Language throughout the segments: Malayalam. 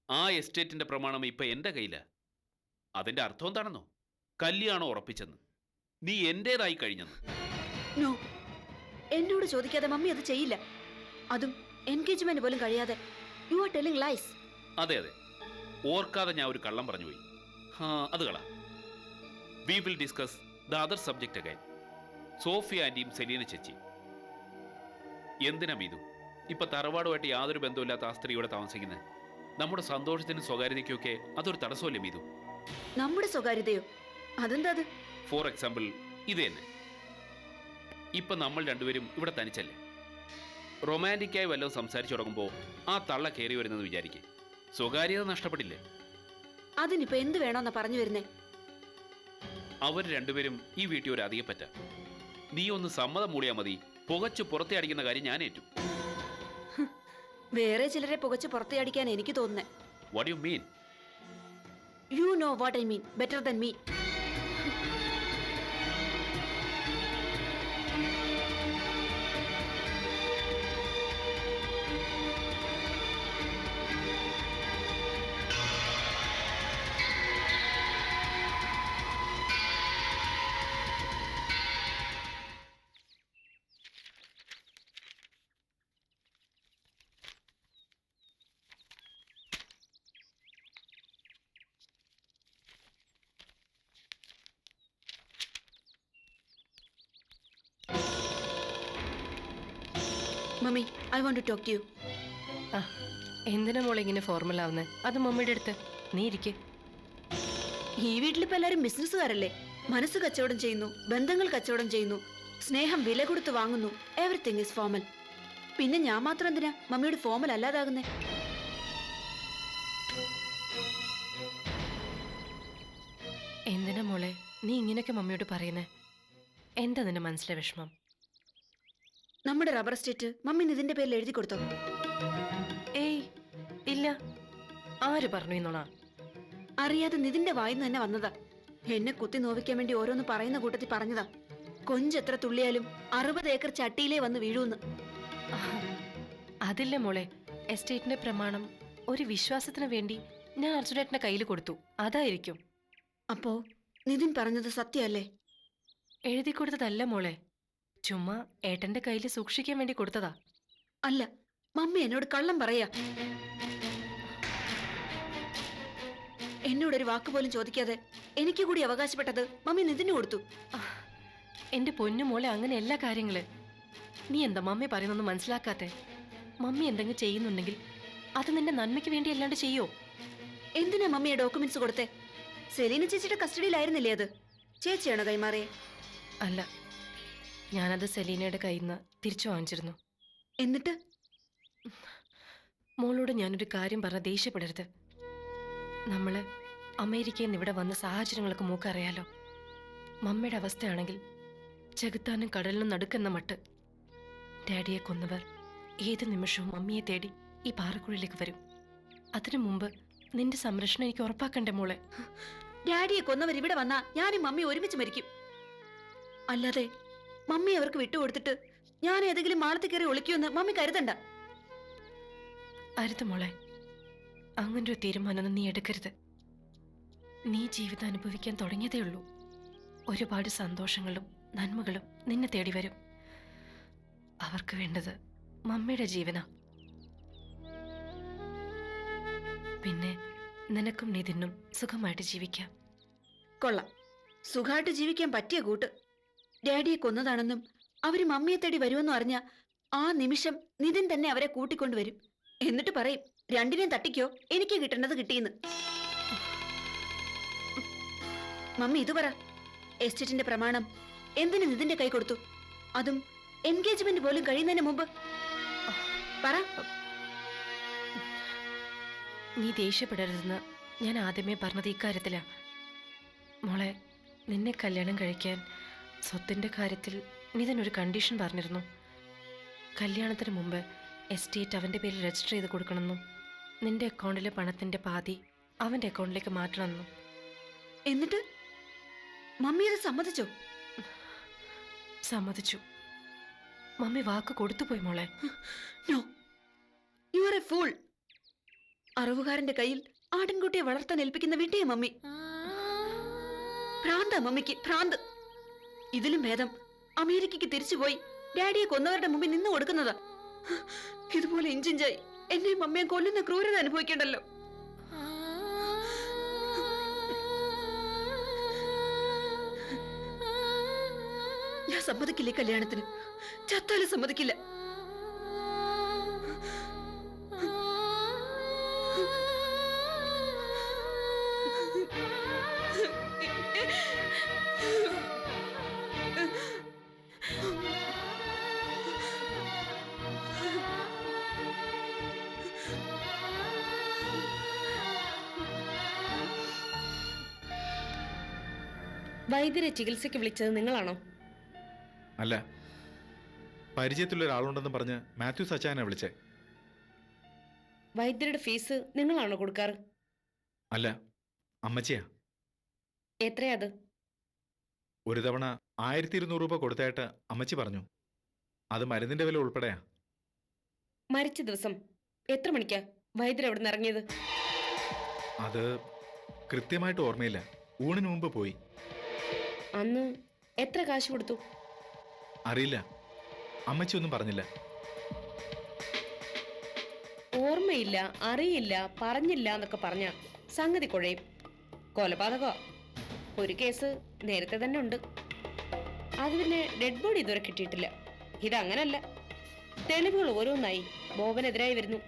ആ എസ്റ്റേറ്റിന്റെ പ്രമാണം ഇപ്പൊ എന്റെ കയ്യില. അതിന്റെ അർത്ഥം എന്താണെന്നോ? കല്യാണം ഉറപ്പിച്ചെന്ന്, നീ എന്റേതായി കഴിഞ്ഞെന്ന്. നോ, എന്നോട് ചോദിക്കാതെ മമ്മി അത് ചെയ്യില്ല. അതും എൻഗേജ്മെന്റ് പോലും കഴിയാതെ. You are telling lies. അതെ അതെ, ഓർക്കാതെ ഞാൻ ഒരു കള്ളം പറഞ്ഞു പോയി. അത് കള. We will discuss the other subject again. Sophia ആന്റിയും സെലീന ചേച്ചി. എന്തിനാ മീതു ഇപ്പൊ തറവാടുമായിട്ട് യാതൊരു ബന്ധമില്ലാത്ത ആ സ്ത്രീ ഇവിടെ താമസിക്കുന്നത്? നമ്മുടെ സന്തോഷത്തിനും സ്വകാര്യതയ്ക്കൊക്കെ അതൊരു തടസ്സമല്ലേ മീതു? നമ്മുടെ സ്വകാര്യതയോ? അതെന്താ അത്? ഫോർ എക്സാമ്പിൾ ഇത് തന്നെ. ഇപ്പൊ നമ്മൾ രണ്ടുപേരും ഇവിടെ തനിച്ചല്ലേ? റൊമാൻറ്റിക്കായി വല്ലതും സംസാരിച്ചു തുടങ്ങുമ്പോൾ ആ തള്ള കയറി വരുന്നെന്ന് വിചാരിക്കേ, സ്വകാര്യത നഷ്ടപ്പെടില്ലേ? അതിനിപ്പോ എന്ത് വേണോന്നാ പറഞ്ഞു വരുന്നേ? അവർ രണ്ടുപേരും ഈ വീട്ടിൽ ഒരു അധികം പറ്റ. നീ ഒന്ന് സമ്മതം മൂടിയാൽ മതി, പുകച്ചു പുറത്തെ അടിക്കുന്ന കാര്യം ഞാൻ ഏറ്റു. വേറെ ചിലരെ പുകച്ച് പുറത്തടിക്കാൻ എനിക്ക് തോന്നുന്നേ. What you mean? You know what I mean better than me. Mummy, I want to talk to you. ആ, എന്തിനാ മോളെ ഇങ്ങനെ ഫോർമൽ ആവുന്നത്? അത് മമ്മിയുടെ അടുത്ത് നീ ഇരിക്കെ. ഈ വീട്ടിലിപ്പോ എല്ലാരും ബിസിനസ്സുകാരല്ലേ. മനസ്സ് കച്ചവടം ചെയ്യുന്നു, ബന്ധങ്ങൾ കച്ചവടം ചെയ്യുന്നു, സ്നേഹം വില കൊടുത്ത് വാങ്ങുന്നു. Everything is formal. പിന്നെ ഞാൻ മാത്രം എന്തിനാ മമ്മിയോട് ഫോർമൽ അല്ലാതാകുന്നേ? എന്തിനാ മോളെ നീ ഇങ്ങനെയൊക്കെ മമ്മിയോട് പറയുന്നേ? എന്താ നിന്റെ മനസ്സിലെ വിഷമം? നമ്മുടെ റബ്ബർ എസ്റ്റേറ്റ് മമ്മി നിതിന്റെ പേരിൽ എഴുതി കൊടുത്തോ? ഏയ് ഇല്ല. ആര് പറഞ്ഞു എന്നോണ? അറിയാതെ നിതിന്റെ വായിന്ന് തന്നെ വന്നതാ. എന്നെ കുത്തി നോവിക്കാൻ വേണ്ടി ഓരോന്ന് പറയുന്ന കൂട്ടത്തിൽ പറഞ്ഞതാ. കൊഞ്ചെത്ര തുള്ളിയാലും 60 ഏക്കർ ചട്ടിയിലേ വന്ന് വീഴൂന്ന്. അതില്ല മോളെ, എസ്റ്റേറ്റിന്റെ പ്രമാണം ഒരു വിശ്വാസത്തിന് വേണ്ടി ഞാൻ അർജുനേട്ടന്റെ കയ്യിൽ കൊടുത്തു, അതായിരിക്കും. അപ്പോ നിതിൻ പറഞ്ഞത് സത്യമല്ലേ? എഴുതി കൊടുത്തതല്ല മോളെ, ചുമ്മാ ഏട്ടന്റെ കയ്യിൽ സൂക്ഷിക്കാൻ വേണ്ടി കൊടുത്തതാ. അല്ല, മമ്മി എന്നോട് കള്ളം പറയാ. എന്നോടൊരു വാക്ക് പോലും ചോദിക്കാതെ എനിക്ക് കൂടി അവകാശപ്പെട്ടത് മമ്മി നിതിന് കൊടുത്തു. എന്റെ പൊന്നു മോളെ, അങ്ങനെ എല്ലാ കാര്യങ്ങള് നീ എന്താ മമ്മി പറയുന്നൊന്നും മനസ്സിലാക്കാത്തെ? മമ്മി എന്തെങ്കിലും ചെയ്യുന്നുണ്ടെങ്കിൽ അത് നിന്റെ നന്മയ്ക്ക് വേണ്ടി അല്ലാണ്ട് ചെയ്യോ? എന്തിനാ മമ്മിയെ ഡോക്യുമെന്റ്സ് കൊടുത്തേ? സെലീന ചേച്ചിയുടെ കസ്റ്റഡിയിലായിരുന്നില്ലേ അത്? ചേച്ചിയാണോ കൈമാറിയേ? അല്ല, ഞാനത് സെലീനയുടെ കയ്യിൽ നിന്ന് തിരിച്ചു വാങ്ങിച്ചിരുന്നു. എന്നിട്ട് മോളോട് ഞാനൊരു കാര്യം പറഞ്ഞ ദേഷ്യപ്പെടരുത്. നമ്മള് അമേരിക്കയിൽ നിന്ന് ഇവിടെ വന്ന സാഹചര്യങ്ങളൊക്കെ മൂക്കറിയാലോ. മമ്മിയുടെ അവസ്ഥയാണെങ്കിൽ ചെകുത്താനും കടലിനും നടുക്കെന്ന മട്ട്. ഡാഡിയെ കൊന്നവർ ഏത് നിമിഷവും മമ്മിയെ തേടി ഈ പാറക്കുഴിയിലേക്ക് വരും. അതിനു മുമ്പ് നിന്റെ സംരക്ഷണം എനിക്ക് ഉറപ്പാക്കണ്ടേ മോളെ? ഡാഡിയെ കൊന്നവർ ഇവിടെ വന്നാ ഞാനും മമ്മി ഒരുമിച്ച് മരിക്കും. അല്ലാതെ മമ്മി അവർക്ക് വിട്ടുകൊടുത്തിട്ട് ഞാൻ ഏതെങ്കിലും മാളത്തിൽ കയറി ഒളിക്കുമെന്ന് മമ്മി കരുതണ്ട. അരുത് മോളെ, അങ്ങനൊരു തീരുമാനം നീ എടുക്കരുത്. നീ ജീവിതം അനുഭവിക്കാൻ തുടങ്ങിയതേ ഉള്ളൂ. ഒരുപാട് സന്തോഷങ്ങളും നന്മകളും നിന്നെ തേടി വരും. അവർക്ക് വേണ്ടത് മമ്മിയുടെ ജീവനാ. പിന്നെ നിനക്കും നിതിനും സുഖമായിട്ട് ജീവിക്കാം. കൊള്ളാം, സുഖമായിട്ട് ജീവിക്കാൻ പറ്റിയ കൂട്ട്. ഡാഡിയെ കൊന്നതാണെന്നും അവര് മമ്മിയെ തേടി വരുമെന്നും അറിഞ്ഞ ആ നിമിഷം നിതിൻ തന്നെ അവരെ കൂട്ടിക്കൊണ്ടുവരും. എന്നിട്ട് പറയും, രണ്ടിനെയും തട്ടിക്കോ, എനിക്ക് കിട്ടേണ്ടത് കിട്ടിയെന്ന്. മമ്മി ഇത് പറ, എസ്റ്റേറ്റിന്റെ പ്രമാണം എന്തിന് നിതിന്റെ കൈ കൊടുത്തു? അതും എൻഗേജ്മെന്റ് പോലും കഴിയുന്നതിന് മുമ്പ്. പറ. നീ ദേഷ്യപ്പെടരുതെന്ന് ഞാൻ ആദ്യമേ പറഞ്ഞത് ഇക്കാര്യത്തിലാ മോളെ. നിന്നെ കല്യാണം കഴിക്കാൻ സ്വത്തിന്റെ കാര്യത്തിൽ നിതിനൊരു കണ്ടീഷൻ പറഞ്ഞിരുന്നു. കല്യാണത്തിന് മുമ്പ് എസ്റ്റേറ്റ് അവന്റെ പേരിൽ രജിസ്റ്റർ ചെയ്ത് കൊടുക്കണമെന്നും നിന്റെ അക്കൗണ്ടിലെ പണത്തിന്റെ പാതി അവന്റെ അക്കൗണ്ടിലേക്ക് മാറ്റണമെന്നും. എന്നിട്ട് മമ്മി അത് സമ്മതിച്ചോ? സമ്മതിച്ചു. മമ്മി വാക്ക് കൊടുത്തുപോയി മോളെ. No, you are a fool. അറവുകാരന്റെ കയ്യിൽ ആട്ടിൻകുട്ടിയെ വളർത്താൻ ഏൽപ്പിക്കുന്ന വിട്ടിയ മമ്മി. ഭ്രാന്താ മമ്മിക്ക്, ഭ്രാന്ത്. ഇതിലും ഭേദം അമേരിക്കയ്ക്ക് തിരിച്ചുപോയി ഡാഡിയെ കൊന്നവരുടെ മുമ്പിൽ നിന്ന് കൊടുക്കുന്നതാ. ഇതുപോലെ ഇഞ്ചിഞ്ചായി എന്നെയും മമ്മിയെ കൊല്ലുന്ന ക്രൂരത അനുഭവിക്കണ്ടല്ലോ. ഞാൻ സമ്മതിക്കില്ല ഈ കല്യാണത്തിന്. ചത്താലും സമ്മതിക്കില്ല. വൈദ്യരെ ചികിത്സയ്ക്ക് വിളിച്ചത് നിങ്ങളാണോ? അല്ല, പരിചയത്തുള്ള ഒരാളുണ്ടെന്ന് പറഞ്ഞ് മാത്യൂസ് അച്ചായനെ വിളിച്ചേ. വൈദ്യരുടെ ഫീസ് നിങ്ങളാണോ കൊടുക്കാറ്? അല്ല, അമ്മച്ചിയാ. എത്രയാ അത്? ഒരു തവണ 1200 രൂപ കൊടുത്തായിട്ട് അമ്മച്ചി പറഞ്ഞു. അത് മരുന്നിന്റെ വില ഉൾപ്പെടെയാ. മരിച്ച ദിവസം എത്ര മണിക്കാ വൈദ്യർ എവിടെ നിന്ന് ഇറങ്ങിയത്? അത് കൃത്യമായിട്ട് ഓർമ്മയില്ല. ഊണിന് മുമ്പ് പോയി. അന്ന് എത്ര കാശ് കൊടുത്തു? അറിയില്ല, അമ്മച്ചി ഒന്നും പറഞ്ഞില്ല. ഓർമ്മയില്ല, അറിയില്ല, പറഞ്ഞില്ല എന്നൊക്കെ പറഞ്ഞ സംഗതി കുഴയും. കൊലപാതകോ? ഒരു കേസ് നേരത്തെ തന്നെ ഉണ്ട്. അത് പിന്നെ ഡെഡ് ബോഡി ഇതുവരെ കിട്ടിയിട്ടില്ല. ഇതങ്ങനല്ല. തെളിവുകൾ ഓരോന്നായി ബോബനെതിരായി വരുന്നു.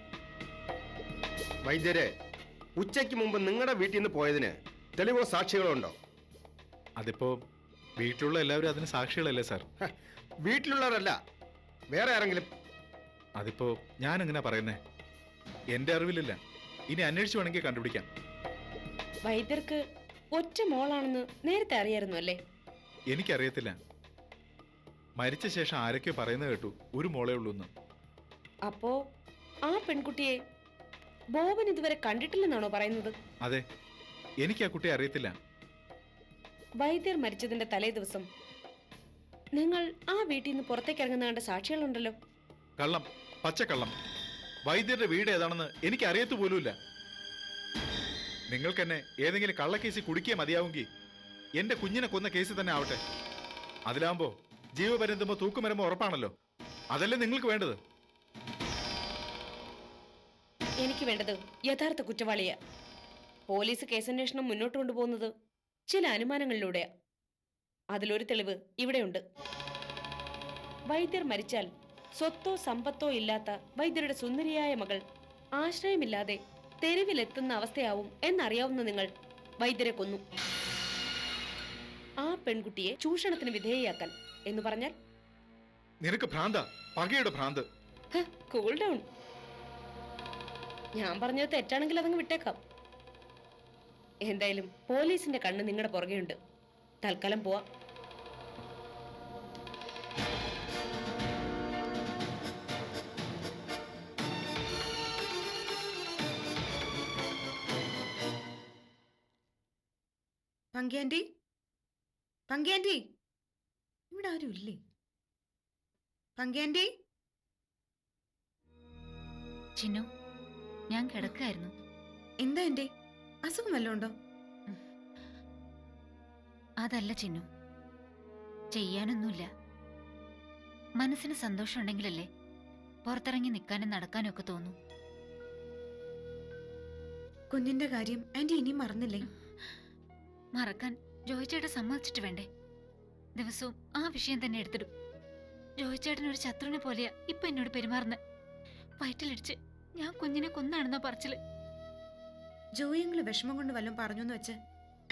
വൈദ്യരെ, ഉച്ചയ്ക്ക് മുമ്പ് നിങ്ങളുടെ വീട്ടിൽ നിന്ന് പോയതിന് തെളിവോ സാക്ഷികളോ ഉണ്ടോ? അതിപ്പോ വീട്ടിലുള്ള എല്ലാവരും അതിന് സാക്ഷികളല്ലേ സാർ? വീട്ടിലുള്ളവരല്ല, വേറെ ആരെങ്കിലും? അതിപ്പോ ഞാൻ എങ്ങനെ പറയുന്നേ? എന്റെ അറിവിലില്ല. ഇനി അന്വേഷിച്ചു വേണമെങ്കിൽ കണ്ടുപിടിക്കാം. വൈദ്യർക്ക് ഒറ്റ മോളാണെന്ന് നേരത്തെ അറിയായിരുന്നു അല്ലേ? എനിക്കറിയത്തില്ല. മരിച്ച ശേഷം ആരൊക്കെയോ പറയുന്നത് കേട്ടു ഒരു മോളേ ഉള്ളൂ എന്ന്. അപ്പോ ആ പെൺകുട്ടിയെ ബോബൻ ഇതുവരെ കണ്ടിട്ടില്ലെന്നാണോ പറയുന്നത്? അതെ, എനിക്ക് ആ കുട്ടിയെ അറിയത്തില്ല. വൈദ്യർ മരിച്ചതിന്റെ തലേ ദിവസം നിങ്ങൾ ആ വീട്ടിൽ നിന്ന് പുറത്തേക്ക് ഇറങ്ങുന്ന കണ്ട സാക്ഷികളുണ്ടല്ലോ. കള്ളം, പച്ചക്കള്ളം. വൈദ്യരുടെ വീട് ഏതാണെന്ന് എനിക്ക് അറിയത്തു പോലുമില്ല. നിങ്ങൾക്ക് എന്നെ ഏതെങ്കിലും കള്ളക്കേസിൽ കുടുക്കിയേ മതിയാവുമെങ്കിൽ എന്റെ കുഞ്ഞിനെ കൊന്ന കേസ് തന്നെ ആവട്ടെ. അതിലാവുമ്പോ ജീവപര്യന്തമോ തൂക്കുമരമോ ഉറപ്പാണല്ലോ. അതല്ലേ നിങ്ങൾക്ക് വേണ്ടത്? എനിക്ക് വേണ്ടത് യഥാർത്ഥ കുറ്റവാളിയാ. പോലീസ് കേസന്വേഷണം മുന്നോട്ട് കൊണ്ടുപോകുന്നത് ചില അനുമാനങ്ങളിലൂടെയാ. അതിലൊരു തെളിവ് ഇവിടെയുണ്ട്. വൈദ്യർ മരിച്ചാൽ സ്വത്തോ സമ്പത്തോ ഇല്ലാത്ത വൈദ്യരുടെ സുന്ദരിയായ മകൾ ആശ്രയമില്ലാതെ തെരുവിലെത്തുന്ന അവസ്ഥയാവും എന്നറിയാവുന്ന നിങ്ങൾ വൈദ്യരെ കൊന്നു. ആ പെൺകുട്ടിയെ ചൂഷണത്തിന് വിധേയയാക്കാൻ എന്ന് പറഞ്ഞാൽ നിനക്ക് ഭ്രാന്ത, പകയുടെ ഭ്രാന്ത്. Cool down. ഞാൻ പറഞ്ഞത് തെറ്റാണെങ്കിൽ അതങ്ങ് വിട്ടേക്കാം. എന്തായാലും പോലീസിന്റെ കണ്ണ് നിങ്ങളുടെ പുറകെയുണ്ട്. തൽക്കാലം പോവാം. പങ്കിയാൻറ്റി, പങ്കിയാൻറ്റി, ഇവിടെ ആരും ഇല്ലേ? പങ്കിയാൻറ്റി. ചിന്നു, ഞാൻ കിടക്കായിരുന്നു. എന്താ എന്റെ അസുഖം വല്ലതും ഉണ്ടോ? അതല്ല ചിന്നു, ചെയ്യാനൊന്നുമില്ല. മനസ്സിന് സന്തോഷം ഉണ്ടെങ്കിലല്ലേ പുറത്തിറങ്ങി നിൽക്കാനും നടക്കാനും ഒക്കെ തോന്നും. കുഞ്ഞിന്റെ കാര്യം ആന്റി ഇനിയും മറന്നില്ലേ? മറക്കാൻ ജോയിച്ചേട്ടൻ സമ്മതിച്ചിട്ട് വേണ്ടേ? ദിവസവും ആ വിഷയം തന്നെ എടുത്തിടും. ജോയിച്ചേട്ടൻ ഒരു ശത്രുവിനെ പോലെയാ ഇപ്പൊ എന്നോട് പെരുമാറുന്നത്. വയറ്റിലിടിച്ച് ഞാൻ കുഞ്ഞിനെ കൊന്നാണെന്നോ പറച്ചില്. ജോയിങ്ങള് വിഷമം കൊണ്ട് വല്ലതും പറഞ്ഞെന്ന് വെച്ച്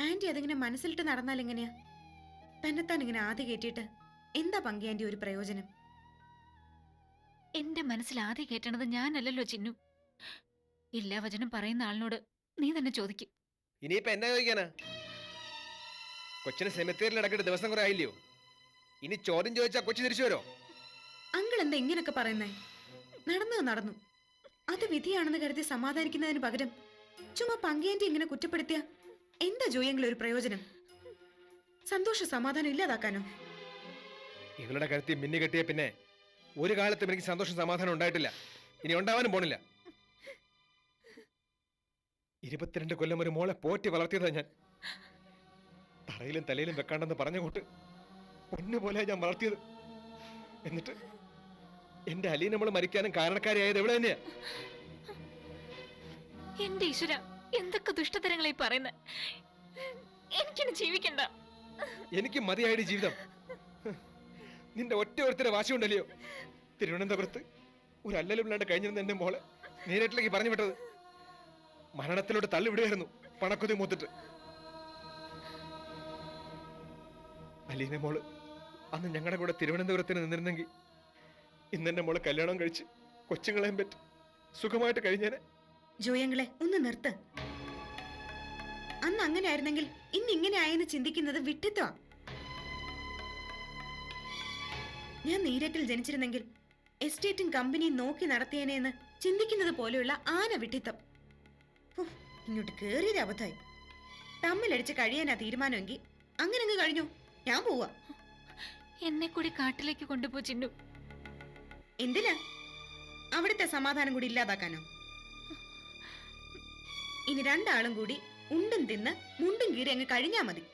ആന്റി അതിങ്ങനെ മനസ്സിലിട്ട് നടന്നാൽ എങ്ങനെയാ? തന്നെത്താൻ ഇങ്ങനെ ആദ്യം കേട്ടിട്ട് എന്താ പങ്കി ആന്റി ഒരു പ്രയോജനം? എന്റെ മനസ്സിൽ ആദ്യം കേട്ടണത് ഞാനല്ലല്ലോ ചിന്നു. എല്ലാ വചനം പറയുന്ന ആളിനോട് നീ തന്നെ ചോദിക്കും. ഇനിയിപ്പോ എന്നാ ചോദിക്കാനാ? കൊച്ചിനെ സെമിത്തേരിൽ അടക്കിട്ട് ദിവസം കുറെ ആയില്ലയോ? ഇനി ചോദ്യം ചോദിച്ചാ കൊച്ചു തിരിച്ചു വരോ? അങ്കിൾ എന്താ ഇങ്ങനൊക്കെ പറയുന്നേ? നടന്നു നടന്നു. അത് വിധിയാണെന്ന് കരുതി സമാധാനിക്കുന്നതിന് പകരം ചുമ്മാ പങ്കിയാന്റി ഇങ്ങനെ കുറ്റപ്പെടുത്തിയ എന്താ ജോയെങ്കിലും ഒരു പ്രയോജനം? സന്തോഷ സമാധാനം ഇല്ലാതാക്കാനോ? ഇവളുടെ കരുത്തി മിന്നി കെട്ടിയ പിന്നെ ഒരു കാലത്തും എനിക്ക് സന്തോഷം സമാധാനം ഉണ്ടായിട്ടില്ല. ഇനി ഉണ്ടാവാനും പോണില്ല. 22 കൊല്ലം ഒരു മോളെ പോറ്റി വളർത്തിയതാ ഞാൻ. തറയിലും തലയിലും വെക്കാണ്ടെന്ന് പറഞ്ഞ കൂട്ട് പൊന്നുപോലെ ഞാൻ വളർത്തിയത്. എന്നിട്ട് എന്റെ അലീന നമ്മൾ മരിക്കാനും കാരണക്കാരിയായത് എവിടെ തന്നെയാ? എന്റെ ഈശ്വര, എന്തൊക്കെ ദുഷ്ടതരങ്ങളായി പറയുന്നത്. എനിക്കിനി ജീവിക്കണ്ട. എനിക്ക് മതിയായിട്ട് ജീവിതം. നിന്റെ ഒറ്റ ഒരുത്തരെ വാശിയുണ്ടല്ലയോ തിരുവനന്തപുരത്ത് ഒരു അല്ലലുമില്ലാണ്ട് കഴിഞ്ഞിരുന്ന എന്റെ മോളെ നേരിട്ടിലേക്ക് പറഞ്ഞു വിട്ടത്. മരണത്തിലോട്ട് തള്ളിവിടുകയായിരുന്നു പണക്കുതി മൂത്തിട്ട്. അലീന മോള് അന്ന് ഞങ്ങളുടെ കൂടെ തിരുവനന്തപുരത്തിന് നിന്നിരുന്നെങ്കിൽ ഇന്നെന്റെ മോള് കല്യാണം കഴിച്ച് കൊച്ചുങ്ങളെയും പറ്റി സുഖമായിട്ട് കഴിഞ്ഞേനെ. ജോയങ്ങളെ ഒന്ന് നിർത്ത്. അന്ന് അങ്ങനെ ആയിരുന്നെങ്കിൽ ഇന്ന് ഇങ്ങനെ ആയെന്ന് ചിന്തിക്കുന്നത് വിഡ്ഢിത്തമാ. ഞാൻ നീരറ്റിൽ ജനിച്ചിരുന്നെങ്കിൽ എസ്റ്റേറ്റും കമ്പനിയും നോക്കി നടത്തിയേനെന്ന് ചിന്തിക്കുന്നത് പോലെയുള്ള ആന വിഡ്ഢിത്തം. ഇങ്ങോട്ട് കേറിയത് അബദ്ധായി. തമ്മിലടിച്ച് കഴിയാനാ തീരുമാനമെങ്കിൽ അങ്ങനെ അങ്ങ് കഴിഞ്ഞു. ഞാൻ പോവാ. എന്നെ കൂടി കാട്ടിലേക്ക് കൊണ്ടുപോ ചിന്നു. എന്തിനാ? അവിടുത്തെ സമാധാനം കൂടി ഇല്ലാതാക്കാനോ? ഇനി രണ്ടാളും കൂടി ഉണ്ടും തിന്ന് മുണ്ടും കീറി അങ്ങ് കഴിഞ്ഞാ മതി.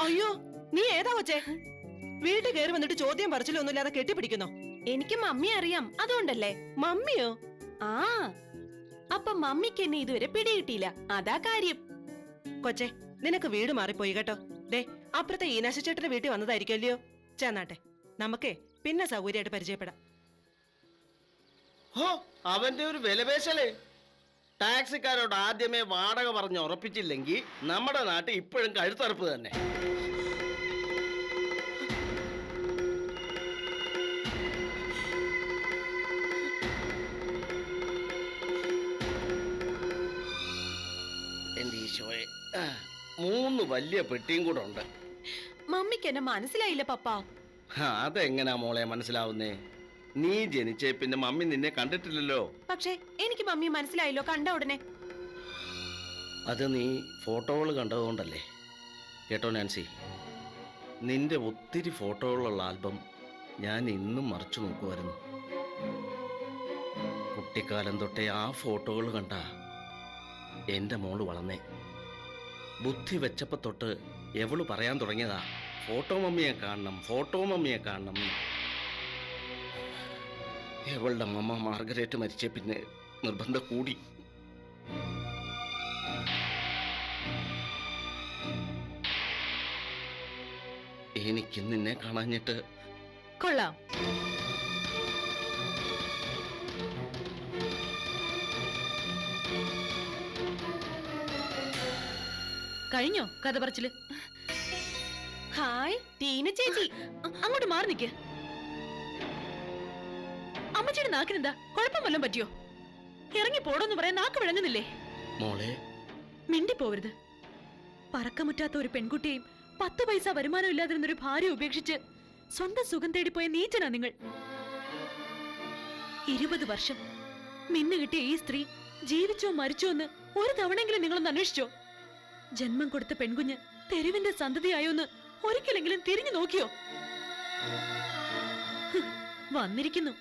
അയ്യോ, നീ ഏതാ കൊച്ചേ? വീട്ടിൽ കയറി വന്നിട്ട് ചോദ്യം പറിച്ചിലൊന്നുമില്ലാതെ കെട്ടിപ്പിടിക്കുന്നോ? എനിക്ക് മമ്മി അറിയാം, അതുകൊണ്ടല്ലേ. മമ്മിയോ? ആ, അപ്പൊ മമ്മിക്ക് എന്നെ ഇതുവരെ പിടികിട്ടിയില്ല, അതാ കാര്യം. കൊച്ചേ, നിനക്ക് വീട് മാറിപ്പോയി കേട്ടോ. ദേ, അപ്പുറത്തെ ഈനാശ ചേട്ടന്റെ വീട്ടിൽ വന്നതായിരിക്കുമല്ലയോ? ചെന്നാട്ടെ, നമുക്കേ പിന്നെ സൗകര്യമായിട്ട് പരിചയപ്പെടാം. ഹോ, അവന്റെ ഒരു വിലപേശലേ. ടാക്സിക്കാരോട് ആദ്യമേ വാടക പറഞ്ഞ് ഉറപ്പിച്ചില്ലെങ്കിൽ നമ്മുടെ നാട്ടിൽ ഇപ്പോഴും കഴുത്തറപ്പ് തന്നെ. എന്റെ ഈശോയെ, 3 വലിയ പെട്ടിയും കൂടെ ഉണ്ട്. മമ്മിക്ക് എന്നെ മനസ്സിലായില്ല പപ്പ. അതെങ്ങനാ മോളെ മനസ്സിലാവുന്നേ? നീ ജനിച്ചേ പിന്നെ മമ്മി നിന്നെ കണ്ടിട്ടില്ലല്ലോ. പക്ഷേ എനിക്ക് മമ്മി മനസ്സിലായല്ലോ കണ്ട ഉടനെ. അത് നീ ഫോട്ടോകൾ കണ്ടതുകൊണ്ടല്ലേ. കേട്ടോ നാൻസി, നിന്റെ ഒത്തിരി ഫോട്ടോകളുള്ള ആൽബം ഞാൻ ഇന്നും മറിച്ചു നോക്കുമായിരുന്നു. കുട്ടിക്കാലം തൊട്ടേ ആ ഫോട്ടോകൾ കണ്ട എൻ്റെ മോള് വളർന്നേ. ബുദ്ധി വെച്ചപ്പോൾ തൊട്ട് എവള് പറയാൻ തുടങ്ങിയതാ, ഫോട്ടോ മമ്മിയെ കാണണം, ഫോട്ടോ മമ്മിയെ കാണണം. എവളുടെ അമ്മ മാർഗരേറ്റ് മരിച്ച പിന്നെ നിർബന്ധം കൂടി. എനിക്ക് നിന്നെ കാണാഞ്ഞിട്ട് കൊള്ളാം. കഴിഞ്ഞോ കഥ പറച്ചില്? ഹായ് ടീന ചേച്ചി, അങ്ങോട്ട് മാറി നിക്ക്. അമ്മച്ചിയുടെ നാക്കിനെന്താ കുഴപ്പം വല്ലതും പറ്റിയോ? ഇറങ്ങി പോടോന്ന് പറയാൻ നാക്ക് വിളങ്ങുന്നില്ലേ? മോളെ, മിണ്ടിപ്പോവരുത്. പറക്കമുറ്റാത്ത ഒരു പെൺകുട്ടിയെയും 10 പൈസ വരുമാനം ഇല്ലാതിരുന്നൊരു ഭാര്യ ഉപേക്ഷിച്ച് സ്വന്തം സുഖം തേടിപ്പോയ നീച്ചനാ നിങ്ങൾ. 20 വർഷം മിന്നു കിട്ടിയ ഈ സ്ത്രീ ജീവിച്ചോ മരിച്ചോ എന്ന് ഒരു തവണയെങ്കിലും നിങ്ങളൊന്ന് അന്വേഷിച്ചോ? ജന്മം കൊടുത്ത പെൺകുഞ്ഞ് തെരുവിന്റെ സന്തതിയായോന്ന് ഒരിക്കലെങ്കിലും തിരിഞ്ഞു നോക്കിയോ? വന്നിരിക്കുന്നു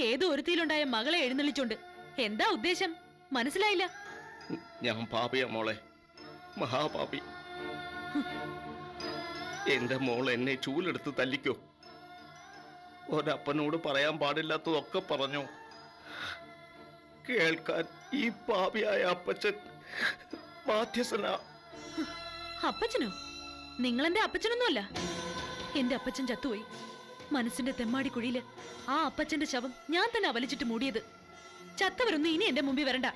ഏതോ ഒരുത്തിയിലുണ്ടായ മകളെ എഴുന്നള്ളിച്ചോണ്ട്. എന്താ ഉദ്ദേശം? മനസ്സിലായില്ല. ഞാൻ പാപിയാ മോളെ, മഹാപാപി. എന്റെ മോൾ എന്നെ ചൂലെടുത്ത് തല്ലിക്കോ? ഒരപ്പനോട് പറയാൻ പാടില്ലാത്തതൊക്കെ പറഞ്ഞു. കേൾക്കാൻ ഈ പാപിയായ അപ്പച്ചൻ ബാധ്യസ്ഥനാ. അപ്പച്ചനോ? നിങ്ങളെന്റെ അപ്പച്ചനൊന്നുമല്ല. എന്റെ അപ്പച്ചൻ ചത്തുപോയി. മനസ്സിന്റെ തെമ്മാടി കുഴിയില് ആ അപ്പച്ചന്റെ ശവം ഞാൻ തന്നെ അവലിച്ചിട്ട് മൂടിയത്. ചത്തവരൊന്നും ഇനി എന്റെ മുമ്പിൽ വരണ്ട.